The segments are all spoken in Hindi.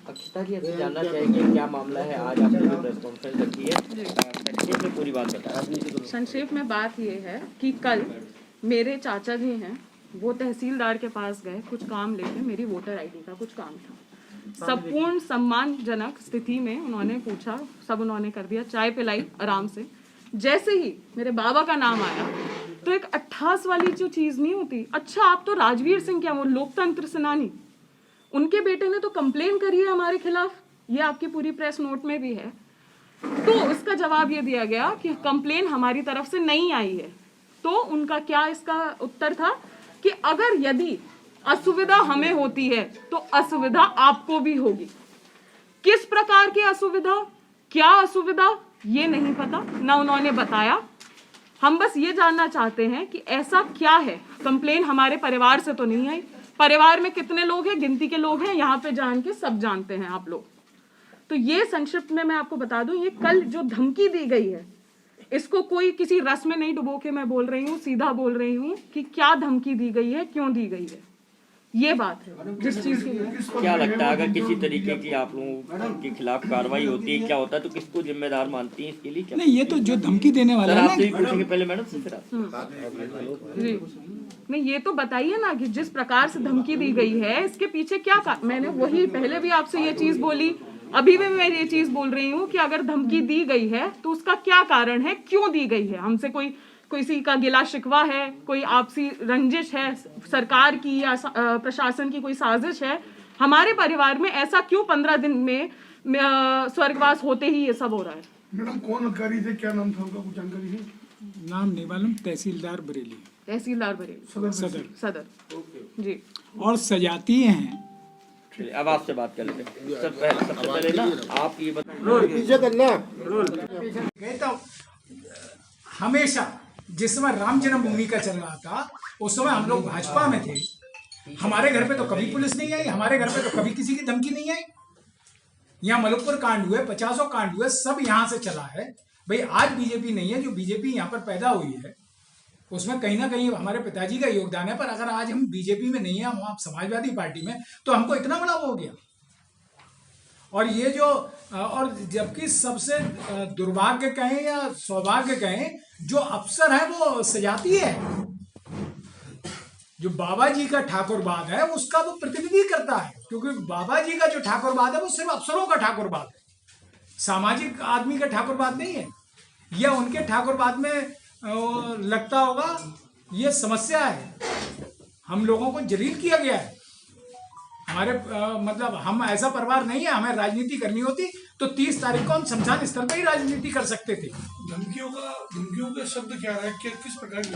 अक्षता जी, आपसे जानना चाहेंगे क्या मामला है, आज आपने जो प्रेस कॉन्फ्रेंस रखी है, संक्षेप में पूरी बात बताएं। संक्षेप में बात ये है कि कल मेरे चाचा जी हैं, वो तहसीलदार के पास गए कुछ काम लेके, मेरी वोटर आईडी का कुछ काम था। संपूर्ण सम्मानजनक स्थिति में उन्होंने पूछा, सब उन्होंने कर दिया, चाय पिलाई आराम से। जैसे ही मेरे बाबा का नाम आया तो एक 28 वाली जो चीज नहीं होती, अच्छा आप तो राजवीर सिंह क्या, वो लोकतंत्र सेनानी, उनके बेटे ने तो कंप्लेन करी है हमारे खिलाफ, ये आपकी पूरी प्रेस नोट में भी है। तो इसका जवाब ये दिया गया कि कंप्लेन हमारी तरफ से नहीं आई है। तो उनका क्या इसका उत्तर था कि अगर यदि असुविधा हमें होती है तो असुविधा आपको भी होगी। किस प्रकार की असुविधा, क्या असुविधा, ये नहीं पता, ना उन्होंने बताया। हम बस ये जानना चाहते हैं कि ऐसा क्या है। कंप्लेन हमारे परिवार से तो नहीं आई। परिवार में कितने लोग हैं, गिनती के लोग हैं, यहाँ पे जान के सब जानते हैं आप लोग। तो ये संक्षिप्त में मैं आपको बता दूं, ये कल जो धमकी दी गई है, इसको कोई किसी रस में नहीं डुबो के मैं बोल रही हूँ, सीधा बोल रही हूँ कि क्या धमकी दी गई है, क्यों दी गई है, ये बात है जिस चीज की। क्या लगता है अगर किसी तरीके की आप लोगों के खिलाफ कार्रवाई होती है, क्या होता है, तो किसको जिम्मेदार मानती है इसके लिए? क्या नहीं, ये तो जो धमकी देने वाला है आपसे पूछेंगे पहले मैडम से, फिर जी नहीं, ये तो बताइए ना कि जिस प्रकार से धमकी दी गई है इसके पीछे क्या मैंने वही पहले भी आपसे ये चीज बोली, अभी भी मैं ये चीज बोल रही हूँ कि अगर धमकी दी गई है तो उसका क्या कारण है, क्यों दी गई है। हमसे कोई किसी का गिला शिकवा है, कोई आपसी रंजिश है, सरकार की या प्रशासन की कोई साजिश है, हमारे परिवार में ऐसा क्यों 15 दिन में स्वर्गवास होते ही ये सब हो रहा है। मैडम कौन अधिकारी थे, क्या नाम था उनका, कुछ जानकारी है? नाम नहीं मालूम, तहसीलदार बरेली, तहसीलदार बरेली सदर जी। और सजाती हैं। अब आपसे बात कर लेते हैं। सबसे पहले ना आप ये बताएं, तो हमेशा जिस समय राम जन्मभूमि का चल रहा था उस समय हम लोग भाजपा में थे। हमारे घर पे तो कभी पुलिस नहीं आई, हमारे घर पे तो कभी किसी की धमकी नहीं आई। यहाँ मलकपुर कांड हुए, 50 कांड हुए, सब यहाँ से चला है। भाई आज बीजेपी नहीं है, जो बीजेपी यहाँ पर पैदा हुई है उसमें कहीं ना कहीं हमारे पिताजी का योगदान है। पर अगर आज हम बीजेपी में नहीं है, हम आप समाजवादी पार्टी में, तो हमको इतना बड़ा वो हो गया। और ये जो और जबकि सबसे दुर्भाग्य कहें या सौभाग्य कहें, जो अफसर है वो सजाती है। जो बाबा जी का ठाकुरवाद है उसका वो प्रतिनिधि करता है, क्योंकि बाबा जी का जो ठाकुरवाद है वो सिर्फ अफसरों का ठाकुरवाद है, सामाजिक आदमी का ठाकुरवाद नहीं है। या उनके ठाकुरवाद में लगता होगा ये समस्या है, हम लोगों को जलील किया गया है। हमारे मतलब हम ऐसा परिवार नहीं है, हमें राजनीति करनी होती तो 30 तारीख को हम शमशान स्तर पर ही राजनीति कर सकते थे। धमकियों का शब्द क्या है, किस प्रकार की?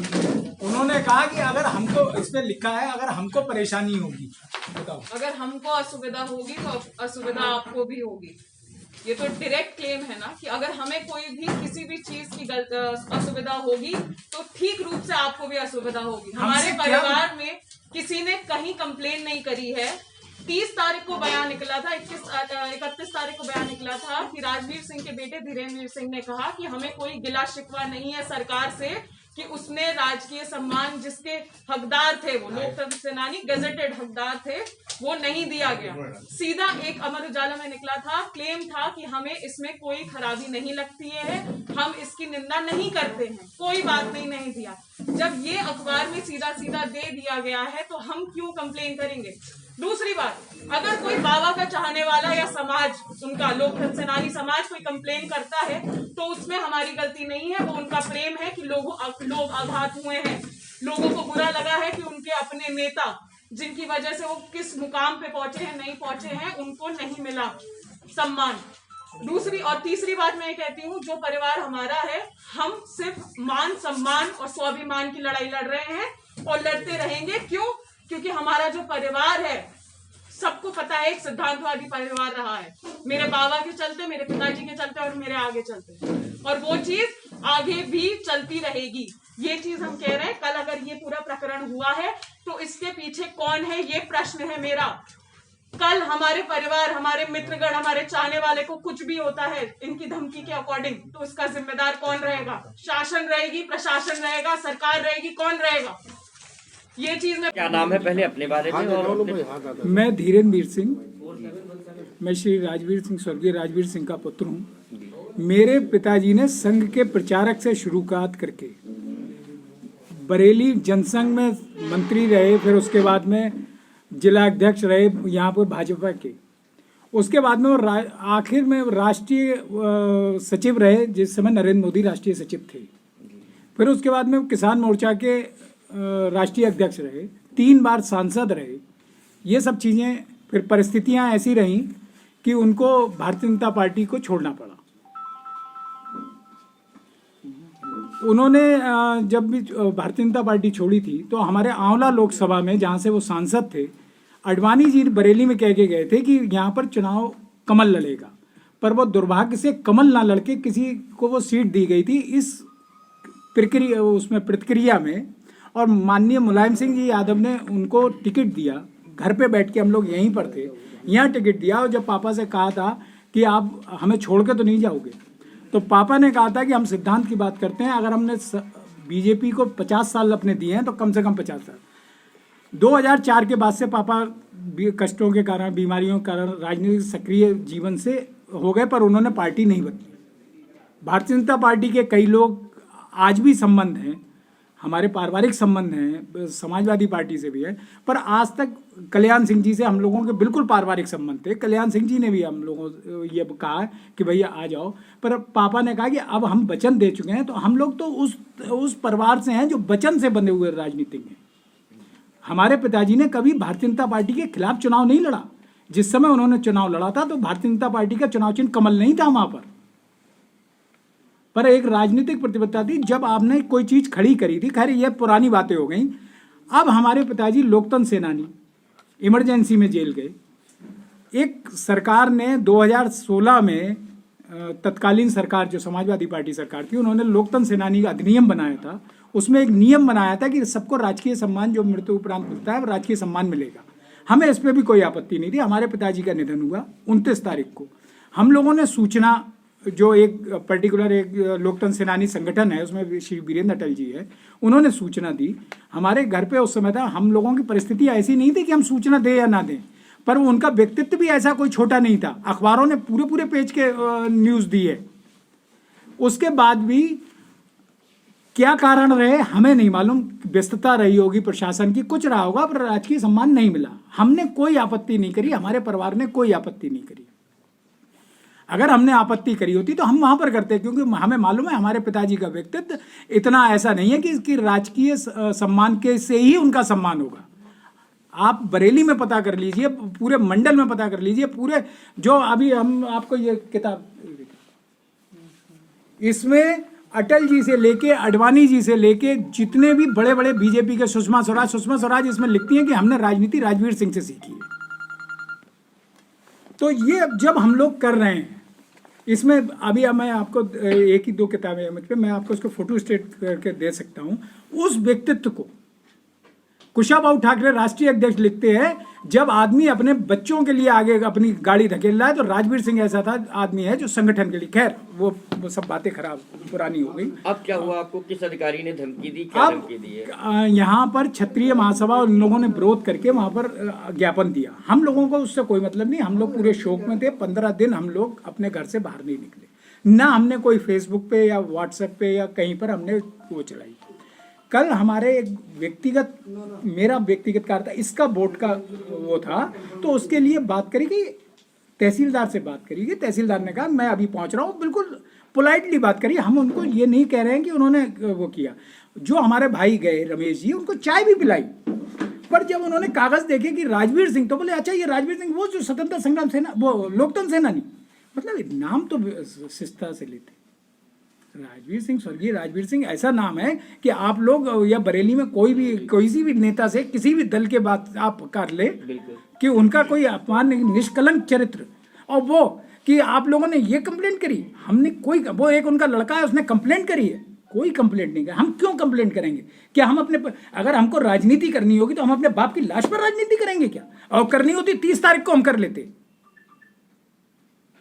उन्होंने कहा कि अगर हमको, इसमें लिखा है अगर हमको परेशानी होगी, बताओ, अगर हमको असुविधा होगी तो असुविधा आपको भी होगी। ये तो डायरेक्ट क्लेम है ना कि अगर हमें कोई भी किसी भी चीज की असुविधा होगी तो ठीक रूप से आपको भी असुविधा होगी। हमारे परिवार में किसी ने कहीं कंप्लेन नहीं करी है। 30 तारीख को बयान निकला था, 31 तारीख को बयान निकला था कि राजवीर सिंह के बेटे धीरेन्द्र सिंह ने कहा कि हमें कोई गिला शिकवा नहीं है सरकार से कि उसने राजकीय सम्मान जिसके हकदार थे, वो लोकतंत्र सेनानी गजेटेड हकदार थे, वो नहीं दिया गया। सीधा एक अमर उजाला में निकला था, क्लेम था कि हमें इसमें कोई खराबी नहीं लगती है, हम इसकी निंदा नहीं करते हैं, कोई बात नहीं दिया। जब ये अखबार में सीधा सीधा दे दिया गया है तो हम क्यों कंप्लेन करेंगे। दूसरी बात, अगर कोई बाबा का चाहने वाला या समाज, उनका लोकतंत्र सेनानी समाज कोई कंप्लेन करता है तो उसमें हमारी गलती नहीं है, वो उनका प्रेम है कि लोग आघात हुए हैं, लोगों को बुरा लगा है कि उनके अपने नेता जिनकी वजह से वो किस मुकाम पे पहुंचे हैं, नहीं पहुंचे हैं, उनको नहीं मिला सम्मान। दूसरी और तीसरी बात मैं ये कहती हूँ, जो परिवार हमारा है, हम सिर्फ मान सम्मान और स्वाभिमान की लड़ाई लड़ रहे हैं और लड़ते रहेंगे। क्यों? क्योंकि हमारा जो परिवार है, सबको पता है, एक सिद्धांतवादी परिवार रहा है, मेरे बाबा के चलते, मेरे पिताजी के चलते और मेरे आगे चलते, और वो चीज आगे भी चलती रहेगी। ये चीज हम कह रहे हैं। कल अगर ये पूरा प्रकरण हुआ है तो इसके पीछे कौन है, ये प्रश्न है मेरा। कल हमारे परिवार, हमारे मित्रगण, हमारे चाहने वाले को कुछ भी होता है इनकी धमकी के अकॉर्डिंग, तो इसका जिम्मेदार कौन रहेगा? शासन रहेगी, प्रशासन रहेगा, सरकार रहेगी, कौन रहेगा? ये चीज में क्या नाम है पहले अपने बारे में और अपने- मैं धीरेन्द्र सिंह, मैं श्री राजवीर सिंह, स्वर्गीय राजवीर सिंह का पुत्र हूँ। मेरे पिताजी ने संघ के प्रचारक से शुरुआत करके बरेली जनसंघ में मंत्री रहे, फिर उसके बाद में जिला अध्यक्ष रहे यहाँ पर भाजपा के। उसके बाद में वो आखिर में राष्ट्रीय सचिव रहे, जिस समय नरेंद्र मोदी राष्ट्रीय सचिव थे। फिर उसके बाद में किसान मोर्चा के राष्ट्रीय अध्यक्ष रहे, 3 बार सांसद रहे। ये सब चीज़ें, फिर परिस्थितियां ऐसी रहीं कि उनको भारतीय जनता पार्टी को छोड़ना पड़ा। उन्होंने जब भी भारतीय जनता पार्टी छोड़ी थी तो हमारे आंवला लोकसभा में, जहाँ से वो सांसद थे, अडवाणी जी बरेली में कह के गए थे कि यहाँ पर चुनाव कमल लड़ेगा, पर वो दुर्भाग्य से कमल ना लड़के किसी को वो सीट दी गई थी इस प्रतिक्रिया में। और माननीय मुलायम सिंह जी यादव ने उनको टिकट दिया, घर पे बैठ के हम लोग यहीं पर थे, यहाँ टिकट दिया। और जब पापा से कहा था कि आप हमें छोड़ के तो नहीं जाओगे, तो पापा ने कहा था कि हम सिद्धांत की बात करते हैं, अगर हमने बीजेपी को 50 साल अपने दिए हैं तो कम से कम 50 साल। 2004 के बाद से पापा कष्टों के कारण, बीमारियों के कारण राजनीतिक सक्रिय जीवन से हो गए, पर उन्होंने पार्टी नहीं बदली। भारतीय जनता पार्टी के कई लोग आज भी संबंध हैं, हमारे पारिवारिक संबंध हैं, समाजवादी पार्टी से भी है, पर आज तक कल्याण सिंह जी से हम लोगों के बिल्कुल पारिवारिक संबंध थे। कल्याण सिंह जी ने भी हम लोगों ये कहा कि भैया आ जाओ, पर पापा ने कहा कि अब हम वचन दे चुके हैं, तो हम लोग तो उस परिवार से हैं जो वचन से बंधे हुए राजनीतिक हैं। हमारे पिताजी ने कभी भारतीय जनता पार्टी के खिलाफ चुनाव नहीं लड़ा। जिस समय उन्होंने चुनाव लड़ा था तो भारतीय जनता पार्टी का चुनाव चिन्ह कमल नहीं था वहां पर एक राजनीतिक प्रतिबद्धता थी। जब आपने कोई चीज खड़ी करी थी, खैर ये पुरानी बातें हो गई। अब हमारे पिताजी लोकतंत्र सेनानी इमरजेंसी में जेल गए। एक सरकार ने 2016 में, तत्कालीन सरकार जो समाजवादी पार्टी सरकार थी, उन्होंने लोकतंत्र सेनानी का अधिनियम बनाया था। उसमें एक नियम बनाया था कि सबको राजकीय सम्मान जो मृत्यु उपरांत मिलता है, राजकीय सम्मान मिलेगा। हमें इस पर भी कोई आपत्ति नहीं थी। हमारे पिताजी का निधन हुआ 29 तारीख को। हम लोगों ने सूचना, जो एक पर्टिकुलर एक लोकतंत्र सेनानी संगठन है, उसमें श्री वीरेंद्र अटल जी है, उन्होंने सूचना दी। हमारे घर पे उस समय था, हम लोगों की परिस्थिति ऐसी नहीं थी कि हम सूचना दें या ना दें, पर उनका व्यक्तित्व भी ऐसा कोई छोटा नहीं था। अखबारों ने पूरे पेज के न्यूज़ दी है। उसके बाद भी क्या कारण रहे हमें नहीं मालूम, व्यस्तता रही होगी प्रशासन की, कुछ रहा होगा, पर राजकीय सम्मान नहीं मिला। हमने कोई आपत्ति नहीं करी, हमारे परिवार ने कोई आपत्ति नहीं करी। अगर हमने आपत्ति करी होती तो हम वहां पर करते, क्योंकि हमें मालूम है हमारे पिताजी का व्यक्तित्व इतना ऐसा नहीं है कि इसकी राजकीय सम्मान के से ही उनका सम्मान होगा। आप बरेली में पता कर लीजिए, पूरे मंडल में पता कर लीजिए, पूरे जो अभी हम आपको ये किताब, इसमें अटल जी से लेके अडवाणी जी से लेके जितने भी बड़े बड़े बीजेपी के, सुषमा स्वराज इसमें लिखती हैं कि हमने राजनीति राजवीर सिंह से सीखी है। तो ये जब हम लोग कर रहे हैं, इसमें अभी मैं आपको 1 ही 2 किताबें मुझ पे, मैं आपको उसको फोटो स्टेट करके दे सकता हूँ। उस व्यक्तित्व को कुशाभाऊ ठाकरे राष्ट्रीय अध्यक्ष लिखते हैं, जब आदमी अपने बच्चों के लिए आगे अपनी गाड़ी धकेल रहा है, तो राजवीर सिंह ऐसा था आदमी है जो संगठन के लिए, खैर वो सब बातें खराब पुरानी हो गई। अब क्या हुआ, आपको किस अधिकारी ने धमकी दी, क्या धमकी दी है? यहाँ पर क्षत्रिय महासभा और इन लोगों ने विरोध करके वहाँ पर ज्ञापन दिया। हम लोगों को उससे कोई मतलब नहीं, हम लोग पूरे शोक में थे। 15 दिन हम लोग अपने घर से बाहर नहीं निकले, ना हमने कोई फेसबुक पे या व्हाट्सएप पे या कहीं पर हमने वो चलाई। कल हमारे एक व्यक्तिगत, मेरा व्यक्तिगत कार्य था, इसका बोर्ड का वो था, तो उसके लिए बात करी कि तहसीलदार से बात करी कि तहसीलदार ने कहा मैं अभी पहुंच रहा हूँ, बिल्कुल पोलाइटली बात करी। हम उनको ये नहीं कह रहे हैं कि उन्होंने वो किया। जो हमारे भाई गए रमेश जी, उनको चाय भी पिलाई, पर जब उन्होंने कागज देखे कि राजवीर सिंह, तो बोले अच्छा ये राजवीर सिंह वो जो स्वतंत्रता संग्राम सेना, वो लोकतंत्र सेनानी, मतलब नाम तो शिष्टता से लेते। राजवीर सिंह, स्वर्गीय राजवीर सिंह ऐसा नाम है कि आप लोग या बरेली में कोई सी भी नेता से किसी भी दल के बात आप कर ले कि उनका कोई अपमान नहीं, निष्कलंक चरित्र। और वो कि आप लोगों ने ये कंप्लेंट करी, हमने कोई, वो एक उनका लड़का है उसने कंप्लेंट करी है, कोई कंप्लेंट नहीं करी। हम क्यों कंप्लेंट करेंगे? क्या हम अपने, अगर हमको राजनीति करनी होगी तो हम अपने बाप की लाश पर राजनीति करेंगे क्या? और करनी होती 30 तारीख को हम कर लेते।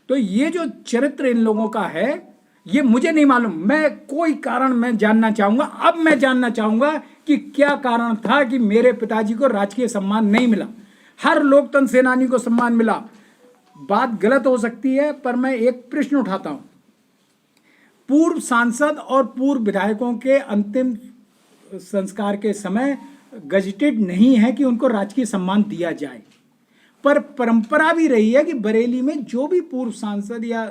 तो ये जो चरित्र इन लोगों का है, ये मुझे नहीं मालूम। मैं कोई कारण मैं जानना चाहूंगा। अब मैं जानना चाहूंगा कि क्या कारण था कि मेरे पिताजी को राजकीय सम्मान नहीं मिला। हर लोकतंत्र सेनानी को सम्मान मिला। बात गलत हो सकती है, पर मैं एक प्रश्न उठाता हूं। पूर्व सांसद और पूर्व विधायकों के अंतिम संस्कार के समय गजटेड नहीं है कि उनको राजकीय सम्मान दिया जाए, पर परंपरा भी रही है कि बरेली में जो भी पूर्व सांसद या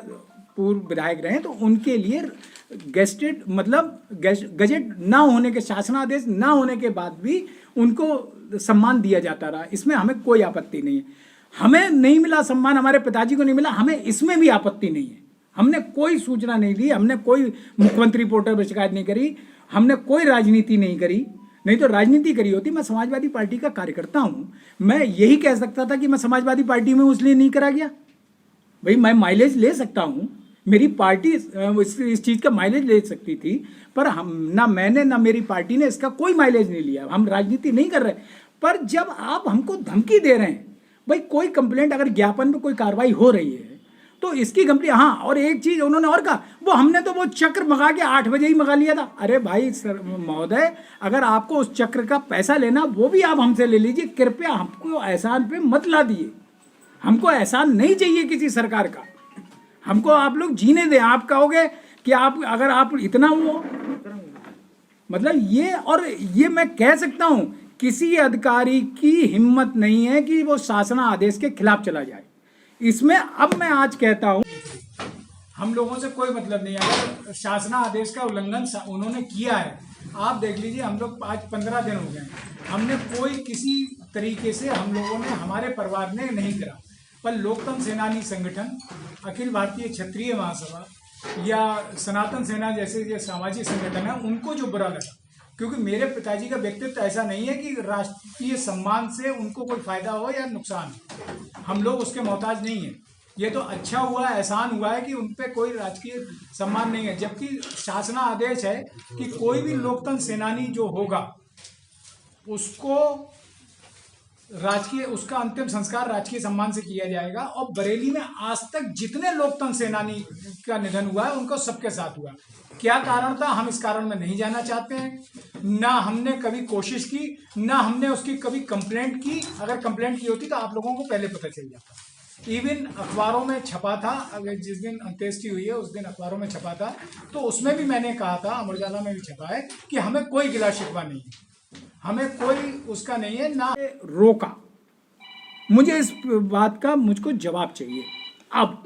पूर्व विधायक रहे तो उनके लिए गेस्टेड मतलब गजट ना होने के, शासनादेश ना होने के बाद भी उनको सम्मान दिया जाता रहा। इसमें हमें कोई आपत्ति नहीं है। हमें नहीं मिला सम्मान, हमारे पिताजी को नहीं मिला, हमें इसमें भी आपत्ति नहीं है। हमने कोई सूचना नहीं दी, हमने कोई मुख्यमंत्री पोर्टल पर शिकायत नहीं करी, हमने कोई राजनीति नहीं करी। नहीं तो राजनीति करी होती। मैं समाजवादी पार्टी का कार्यकर्ता हूं। मैं यही कह सकता था कि मैं समाजवादी पार्टी में इसलिए नहीं करा गया। भाई मैं माइलेज ले सकता हूं, मेरी पार्टी इस चीज का माइलेज ले सकती थी, पर हम ना मैंने ना मेरी पार्टी ने इसका कोई माइलेज नहीं लिया। हम राजनीति नहीं कर रहे। पर जब आप हमको धमकी दे रहे हैं, भाई कोई कंप्लेंट अगर ज्ञापन पे कोई कार्रवाई हो रही है तो इसकी कंप्लेंट, हाँ और एक चीज उन्होंने और कहा, वो हमने तो वो चक्र मंगा के 8 बजे ही मंगा लिया था। अरे भाई सर महोदय, अगर आपको उस चक्र का पैसा लेना वो भी आप हमसे ले लीजिए, कृपया हमको एहसान पे मत ला दिए। हमको एहसान नहीं चाहिए किसी सरकार का, हमको आप लोग जीने दें। आप कहोगे कि आप अगर आप इतना वो मतलब ये, और ये मैं कह सकता हूं किसी अधिकारी की हिम्मत नहीं है कि वो शासना आदेश के खिलाफ चला जाए। इसमें अब मैं आज कहता हूं, हम लोगों से कोई मतलब नहीं है। अगर शासना आदेश का उल्लंघन उन्होंने किया है, आप देख लीजिए, हम लोग आज 15 दिन हो गए, हमने कोई किसी तरीके से हम लोगों ने, हमारे परिवार ने नहीं करा। पर लोकतंत्र सेनानी संगठन, अखिल भारतीय क्षत्रिय महासभा या सनातन सेना जैसे जो सामाजिक संगठन है, उनको जो बुरा लगा, क्योंकि मेरे पिताजी का व्यक्तित्व ऐसा नहीं है कि राष्ट्रीय सम्मान से उनको कोई फायदा हो या नुकसान। हम लोग उसके मोहताज नहीं है। ये तो अच्छा हुआ, एहसान हुआ है कि उन पे कोई राजकीय सम्मान नहीं है। जबकि शासना आदेश है कि कोई भी लोकतंत्र सेनानी जो होगा उसको राजकीय, उसका अंतिम संस्कार राजकीय सम्मान से किया जाएगा। और बरेली में आज तक जितने लोकतंत्र सेनानी का निधन हुआ है उनको सबके साथ हुआ। क्या कारण था, हम इस कारण में नहीं जाना चाहते हैं। ना हमने कभी कोशिश की, ना हमने उसकी कभी कंप्लेंट की। अगर कंप्लेंट की होती तो आप लोगों को पहले पता चल जाता। इवन अखबारों में छपा था, अगर जिस दिन अंत्येष्टि हुई है उस दिन अखबारों में छपा था, तो उसमें भी मैंने कहा था, अमर उजाला में भी छपा है कि हमें कोई गिला शिकवा नहीं है, हमें कोई उसका नहीं है। ना रोका, मुझे इस बात का मुझको जवाब चाहिए। अब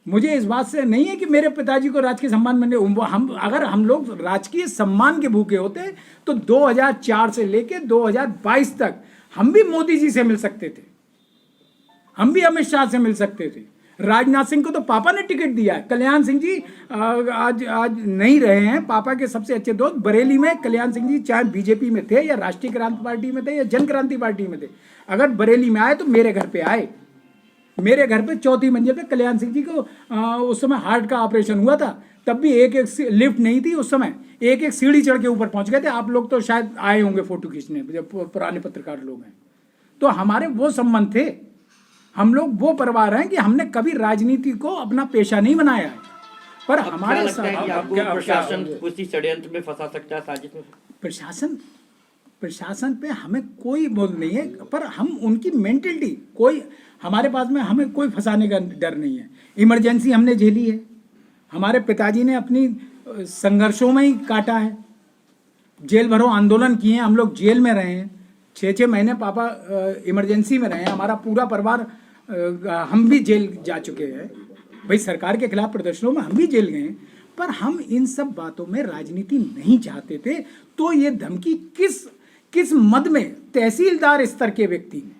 मुझे इस बात से नहीं है कि मेरे पिताजी को राजकीय सम्मान मिले। अगर हम लोग राजकीय सम्मान के भूखे होते तो 2004 से लेके 2022 तक हम भी मोदी जी से मिल सकते थे, हम भी अमित शाह से मिल सकते थे। राजनाथ सिंह को तो पापा ने टिकट दिया है। कल्याण सिंह जी आज नहीं रहे हैं। पापा के सबसे अच्छे दोस्त बरेली में कल्याण सिंह जी, चाहे बीजेपी में थे या राष्ट्रीय क्रांति पार्टी में थे या जन क्रांति पार्टी में थे, अगर बरेली में आए तो मेरे घर पे आए। मेरे घर पे 4थी मंजिल पे कल्याण सिंह जी को उस समय हार्ट का ऑपरेशन हुआ था, तब भी एक लिफ्ट नहीं थी उस समय, एक सीढ़ी चढ़ के ऊपर पहुंच गए थे। आप लोग तो शायद आए होंगे फोटो खींचने, जब पुराने पत्रकार लोग हैं। तो हमारे वो संबंध थे, हम लोग वो परिवार हैं कि हमने कभी राजनीति को अपना पेशा नहीं बनाया है। पर हमारे प्रशासन किसी षड्यंत्र में फंसा सकता है, साजिश में। प्रशासन पे हमें कोई बोल नहीं है, पर हम उनकी मेंटलिटी, कोई हमारे पास में हमें कोई फंसाने का डर नहीं है। इमरजेंसी हमने झेली है, हमारे पिताजी ने अपनी संघर्षों में ही काटा है, जेल भरो आंदोलन किए हैं, हम लोग जेल में रहे हैं, 6-6 महीने पापा इमरजेंसी में रहे हैं, हमारा पूरा परिवार हम भी जेल जा चुके हैं। भाई सरकार के खिलाफ प्रदर्शनों में हम भी जेल गए, पर हम इन सब बातों में राजनीति नहीं चाहते थे। तो ये धमकी किस मद में तहसीलदार स्तर के व्यक्ति ने।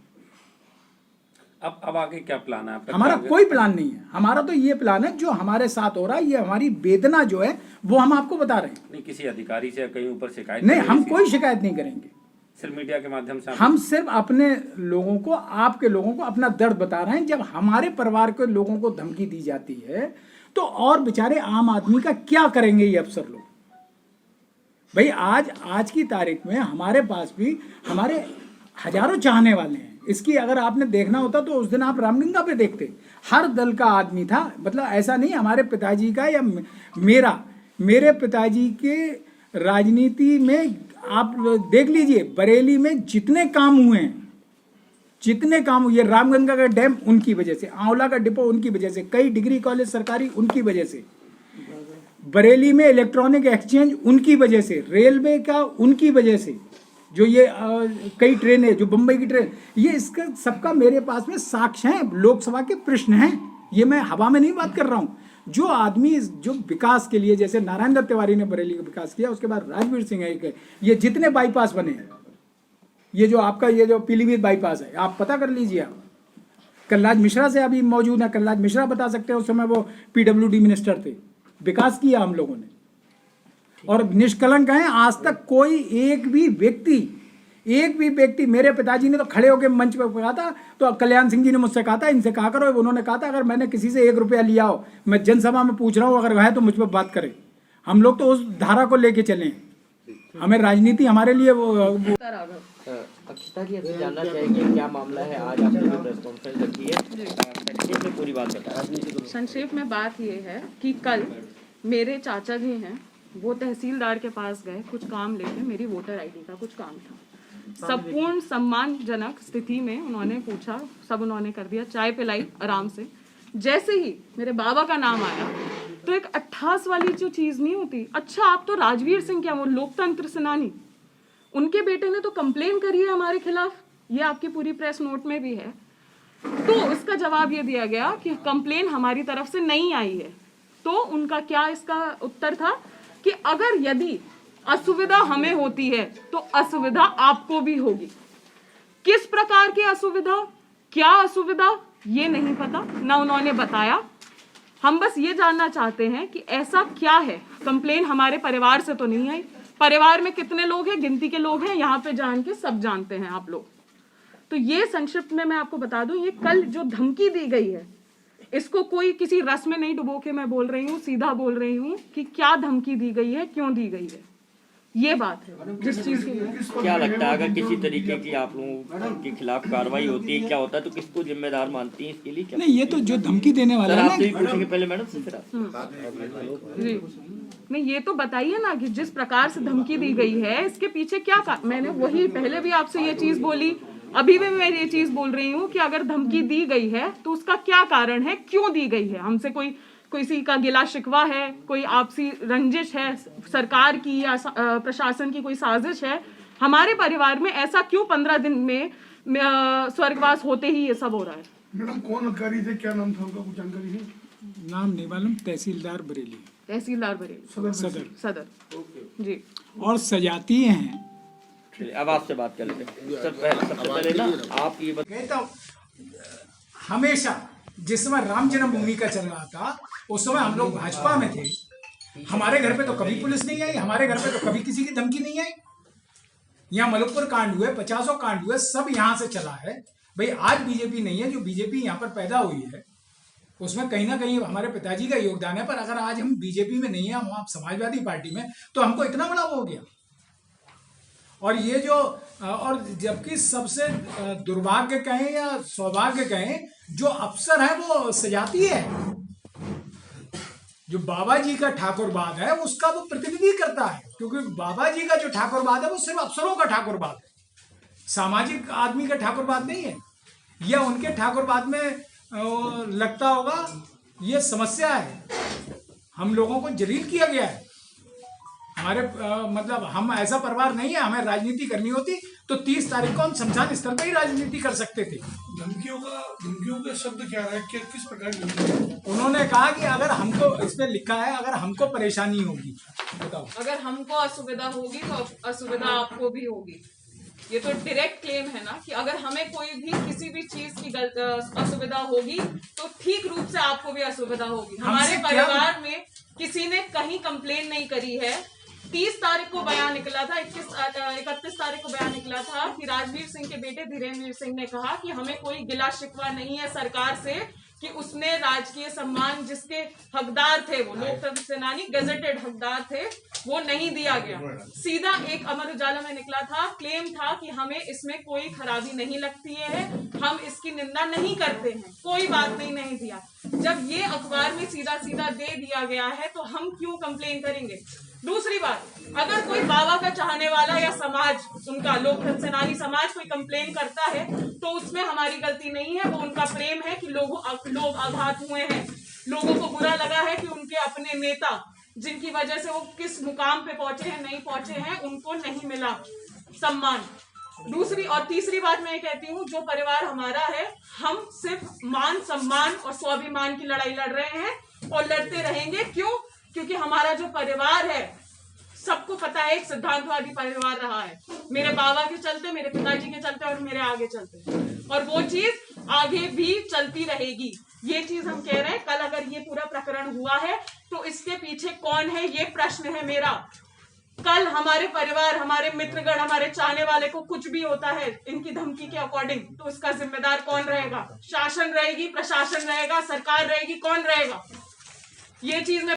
अब आगे क्या प्लान है आपका? हमारा कोई प्लान नहीं है। हमारा तो ये प्लान है जो हमारे साथ हो रहा है, ये हमारी वेदना जो है वो हम आपको बता रहे हैं। नहीं, किसी अधिकारी से कहीं ऊपर शिकायत नहीं, हम कोई शिकायत नहीं करेंगे। सिर्फ मीडिया के माध्यम से हम सिर्फ अपने लोगों को, आपके लोगों को अपना दर्द बता रहे हैं। जब हमारे परिवार के लोगों को धमकी दी जाती है तो और बेचारे आम आदमी का क्या करेंगे ये अफसर लोग। भाई आज की तारीख में हमारे पास भी हमारे हजारों चाहने वाले हैं, इसकी अगर आपने देखना होता तो उस दिन आप रामगंगा पे देखते, हर दल का आदमी था। मतलब ऐसा नहीं हमारे पिताजी का या मेरे पिताजी के राजनीति में आप देख लीजिए, बरेली में जितने काम हुए हैं, जितने काम हुए, रामगंगा का डैम उनकी वजह से, आंवला का डिपो उनकी वजह से, कई डिग्री कॉलेज सरकारी उनकी वजह से, बरेली में इलेक्ट्रॉनिक एक्सचेंज उनकी वजह से, रेलवे का उनकी वजह से, जो ये कई ट्रेनें, जो बम्बई की ट्रेन, ये इसका सबका मेरे पास में साक्ष्य हैं, लोकसभा के प्रश्न हैं। ये मैं हवा में नहीं बात कर रहा हूँ। जो आदमी जो विकास के लिए, जैसे नारायण दत्त तिवारी ने बरेली का विकास किया, उसके बाद राजवीर सिंह है, ये जितने बाईपास बने हैं, ये जो आपका ये जो पीलीभीत बाईपास है, आप पता कर लीजिए। आप कलराज मिश्रा से अभी मौजूद है, कलराज मिश्रा बता सकते हैं, उस समय वो PWD मिनिस्टर थे। विकास किया हम लोगों ने और निष्कलंक हैं। आज तक कोई एक भी व्यक्ति, मेरे पिताजी ने तो खड़े होकर मंच पर कहा था, तो कल्याण सिंह जी ने मुझसे कहा था, इनसे कहा करो, उन्होंने कहा था अगर मैंने किसी से 1 रुपया लिया हो, मैं जनसभा में पूछ रहा हूँ, अगर है तो मुझ पर बात करें। हम लोग तो उस धारा को लेके चले, हमें राजनीति हमारे लिए वो अक्षता जी अभी जानना चाहेंगे क्या मामला है, आज आपने जो प्रेस कॉन्फ्रेंस रखी है, संक्षेप में पूरी बात बताएं। संक्षेप में बात ये है कि कल मेरे चाचा जी हैं, वो तहसीलदार के पास गए कुछ काम लेके, मेरी वोटर आईडी का कुछ काम था। संपूर्ण सम्मानजनक स्थिति में उन्होंने पूछा, सब उन्होंने कर दिया, चाय पिलाई आराम से। जैसे ही मेरे बाबा का नाम आया तो एक 28 वाली जो चीज नहीं होती, अच्छा आप तो राजवीर सिंह, क्या वो लोकतंत्र सेनानी, उनके बेटे ने तो कंप्लेन करी है हमारे खिलाफ, ये आपकी पूरी प्रेस नोट में भी है। तो इसका जवाब ये दिया गया कि कंप्लेन हमारी तरफ से नहीं आई है। तो उनका क्या इसका उत्तर था कि अगर यदि असुविधा हमें होती है तो असुविधा आपको भी होगी। किस प्रकार की असुविधा, क्या असुविधा, ये नहीं पता, ना उन्होंने बताया। हम बस ये जानना चाहते हैं कि ऐसा क्या है। कंप्लेन हमारे परिवार से तो नहीं आई, परिवार में कितने लोग हैं, गिनती के लोग हैं, यहाँ पे जान के सब जानते हैं आप लोग। तो ये संक्षिप्त में मैं आपको बता दूं, ये कल जो धमकी दी गई है, इसको कोई किसी रस में नहीं डुबो के मैं बोल रही हूँ, सीधा बोल रही हूँ कि क्या धमकी दी गई है, क्यों दी गई है, ये बात है जिस चीज के लिए। क्या लगता है अगर किसी तरीके की आप लोगों के खिलाफ कार्रवाई होती है, क्या होता है, तो किसको जिम्मेदार मानती हैं इसके लिए? क्या नहीं, ये तो जो धमकी देने वाला है ना, आपसे भी पूछेंगे पहले मैडम से, फिर जी नहीं, ये तो बताइए ना कि जिस प्रकार से धमकी दी गई है, इसके पीछे क्या मैंने वही पहले भी आपसे ये चीज बोली, अभी भी मैं ये चीज बोल रही हूँ कि अगर धमकी दी गई है तो उसका क्या कारण है, क्यों दी गई है। हमसे कोई किसी का गिला शिकवा है, कोई आपसी रंजिश है, सरकार की या प्रशासन की कोई साजिश है, हमारे परिवार में ऐसा क्यों 15 दिन में स्वर्गवास होते ही ये सब हो रहा है। मैडम कौन अधिकारी थे, क्या नाम था उनका, कुछ जानकारी है? नाम नहीं मालूम, तहसीलदार बरेली, तहसीलदार बरेली सदर जी। और सजाती हैं। अब आपसे बात कर लेते हैं। सबसे पहले ना आप ये कहता हूँ, हमेशा जिस समय राम जन्मभूमि का चल रहा था, उस समय हम लोग भाजपा में थे, हमारे घर पे तो कभी पुलिस नहीं आई, हमारे घर पे तो कभी किसी की धमकी नहीं आई। यहाँ मलकपुर कांड हुए, 50 कांड हुए, सब यहाँ से चला है। भाई आज बीजेपी नहीं है, जो बीजेपी यहाँ पर पैदा हुई है उसमें कहीं ना कहीं हमारे पिताजी का योगदान है। पर अगर आज हम बीजेपी में नहीं है, हम आप समाजवादी पार्टी में, तो हमको इतना बड़ा वो हो गया। और ये जो, और जबकि सबसे दुर्भाग्य कहें या सौभाग्य कहें, जो अफसर है वो सजाती है, जो बाबा जी का ठाकुरवाद है उसका वो प्रतिनिधि करता है। क्योंकि बाबा जी का जो ठाकुरवाद है वो सिर्फ अफसरों का ठाकुरवाद है, सामाजिक आदमी का ठाकुरवाद नहीं है। यह उनके ठाकुरवाद में लगता होगा ये समस्या है, हम लोगों को जलील किया गया है। हमारे मतलब हम ऐसा परिवार नहीं है, हमें राजनीति करनी होती तो 30 तारीख को हम शमशान स्तर पर ही राजनीति कर सकते थे। धमकियों का शब्द क्या है, किस प्रकार की? उन्होंने कहा कि अगर हमको, इसमें लिखा है अगर हमको परेशानी होगी, बताओ, अगर हमको असुविधा होगी तो असुविधा आपको भी होगी। ये तो डायरेक्ट क्लेम है ना कि अगर हमें कोई भी किसी भी चीज की असुविधा होगी तो ठीक रूप से आपको भी असुविधा होगी। हमारे परिवार में किसी ने कहीं कंप्लेन नहीं करी है। 30 तारीख को बयान निकला था, 31 तारीख को बयान निकला था कि राजवीर सिंह के बेटे धीरेन्द्र सिंह ने कहा कि हमें कोई गिला शिकवा नहीं है सरकार से, कि उसने राजकीय सम्मान जिसके हकदार थे, वो लोकतंत्र सेनानी गजेटेड हकदार थे, वो नहीं दिया गया। सीधा एक अमर उजाला में निकला था, क्लेम था कि हमें इसमें कोई खराबी नहीं लगती है, हम इसकी निंदा नहीं करते हैं, कोई बात नहीं दिया। जब ये अखबार में सीधा सीधा दे दिया गया है तो हम क्यों कंप्लेन करेंगे? दूसरी बात, अगर कोई बाबा का चाहने वाला या समाज, उनका लोकतंत्र सेनानी समाज कोई कंप्लेन करता है तो उसमें हमारी गलती नहीं है, वो उनका प्रेम है कि लोग आघात हुए हैं, लोगों को बुरा लगा है कि उनके अपने नेता जिनकी वजह से वो किस मुकाम पे पहुंचे हैं, नहीं पहुंचे हैं, उनको नहीं मिला सम्मान। दूसरी और तीसरी बात मैं ये कहती हूँ, जो परिवार हमारा है, हम सिर्फ मान सम्मान और स्वाभिमान की लड़ाई लड़ रहे हैं और लड़ते रहेंगे। क्यों? क्योंकि हमारा जो परिवार है, सबको पता है, एक सिद्धांतवादी परिवार रहा है, मेरे बाबा के चलते, मेरे पिताजी के चलते और मेरे आगे चलते, और वो चीज आगे भी चलती रहेगी। ये चीज हम कह रहे हैं। कल अगर ये पूरा प्रकरण हुआ है तो इसके पीछे कौन है, ये प्रश्न है मेरा। कल हमारे परिवार, हमारे मित्रगण, हमारे चाहने वाले को कुछ भी होता है इनकी धमकी के अकॉर्डिंग, तो इसका जिम्मेदार कौन रहेगा? शासन रहेगी, प्रशासन रहेगा, सरकार रहेगी, कौन रहेगा? ये चीज में